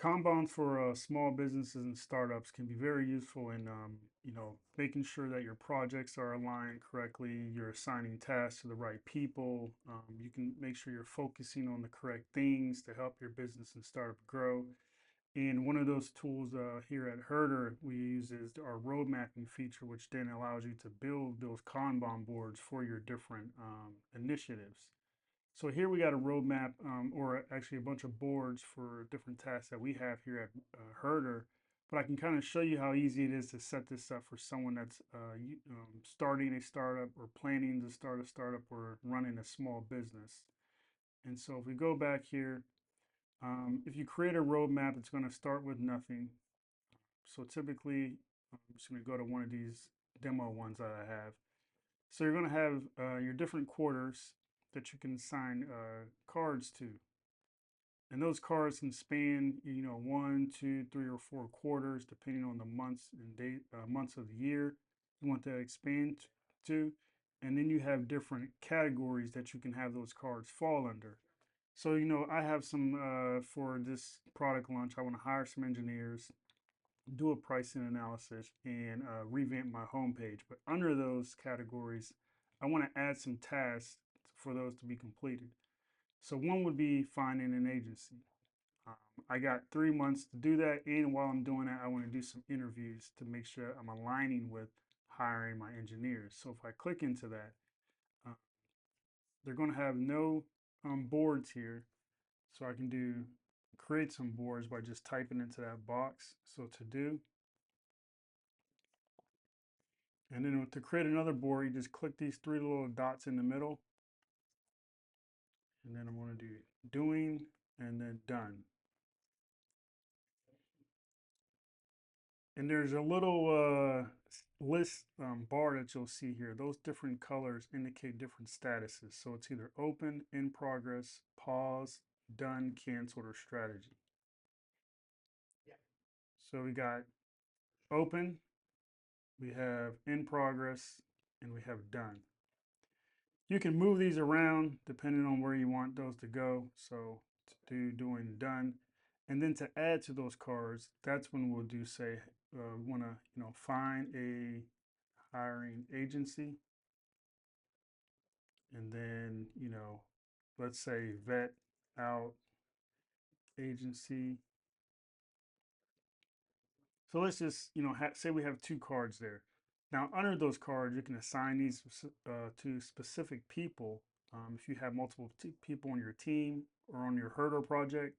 Kanban for small businesses and startups can be very useful in, making sure that your projects are aligned correctly. You're assigning tasks to the right people. You can make sure you're focusing on the correct things to help your business and startup grow. And one of those tools here at Herdr we use is our road mapping feature, which then allows you to build those Kanban boards for your different initiatives. So here we got a roadmap, or actually a bunch of boards for different tasks that we have here at Herder. But I can kind of show you how easy it is to set this up for someone that's starting a startup or planning to start a startup or running a small business. And so if we go back here, if you create a roadmap, it's going to start with nothing. So typically, I'm just going to go to one of these demo ones that I have. So you're going to have your different quarters that you can assign cards to. And those cards can span, 1, 2, 3, or 4 quarters, depending on the months and months of the year you want that expand to. And then you have different categories that you can have those cards fall under. So, I have some for this product launch. I want to hire some engineers, do a pricing analysis, and revamp my homepage. But under those categories, I want to add some tasks for those to be completed. So one would be finding an agency. Um, I got 3 months to do that, and while I'm doing that, I want to do some interviews to make sure I'm aligning with hiring my engineers. So if I click into that, uh, they're going to have no boards here, so I can do create some boards by just typing into that box. So to do, and then to create another board, you just click these three little dots in the middle, and then I'm going to do doing and then done. And there's a little list bar that you'll see here. Those different colors indicate different statuses. So it's either open, in progress, pause, done, canceled, or strategy. So we got open, we have in progress, and we have done. You can move these around depending on where you want those to go. So to do doing done. And then to add to those cards, that's when we'll do say, we want to, find a hiring agency. And then, let's say vet out agency. So let's just, say we have two cards there. Now, under those cards, you can assign these to specific people. If you have multiple people on your team or on your Herdr project,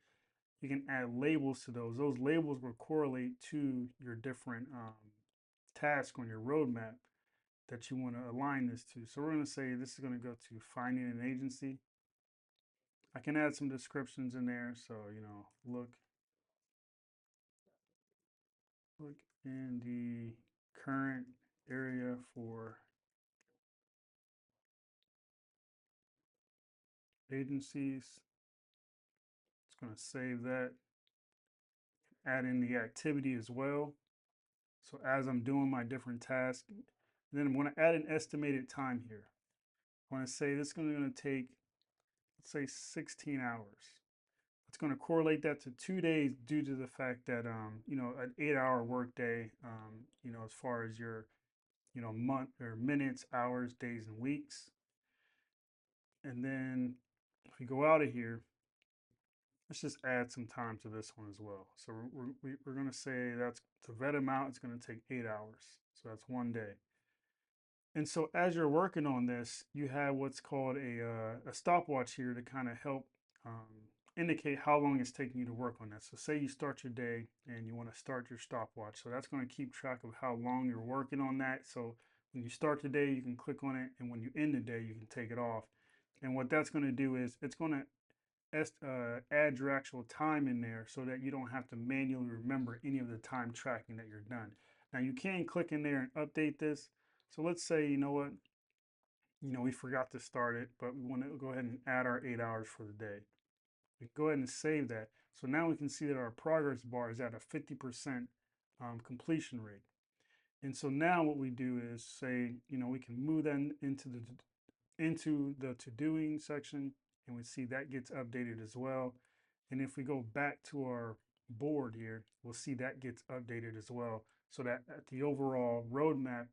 you can add labels to those. Those labels will correlate to your different tasks on your roadmap that you want to align this to. So we're going to say this is going to go to finding an agency. I can add some descriptions in there. So, look in the current area for agencies. It's going to save that, add in the activity as well. So as I'm doing my different tasks, then I'm going to add an estimated time here. I want to say this is going to take, let's say 16 hours. It's going to correlate that to 2 days due to the fact that, an 8-hour workday, as far as your, month or minutes, hours, days, and weeks. And then if we go out of here, let's just add some time to this one as well. So we're going to say that's to vet them out, it's going to take 8 hours. So that's one day. And so as you're working on this, you have what's called a stopwatch here to kind of help indicate how long it's taking you to work on that. So say you start your day and you want to start your stopwatch. So that's going to keep track of how long you're working on that. So when you start the day, you can click on it. And when you end the day, you can take it off. And what that's going to do is it's going to add your actual time in there so that you don't have to manually remember any of the time tracking that you're done. Now you can click in there and update this. So let's say, you know what, we forgot to start it, but we want to go ahead and add our 8 hours for the day. We go ahead and save that. So now we can see that our progress bar is at a 50% completion rate. And so now what we do is say, we can move that into the to-doing section, and we see that gets updated as well. And if we go back to our board here, we'll see that gets updated as well. So that at the overall roadmap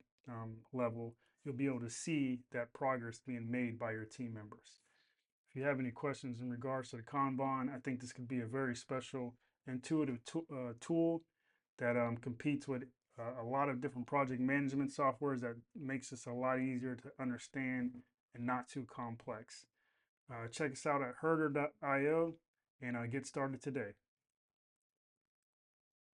level, you'll be able to see that progress being made by your team members. If you have any questions in regards to the Kanban, I think this could be a very special, intuitive tool that competes with a lot of different project management softwares that makes this a lot easier to understand and not too complex. Check us out at Herdr.io and get started today.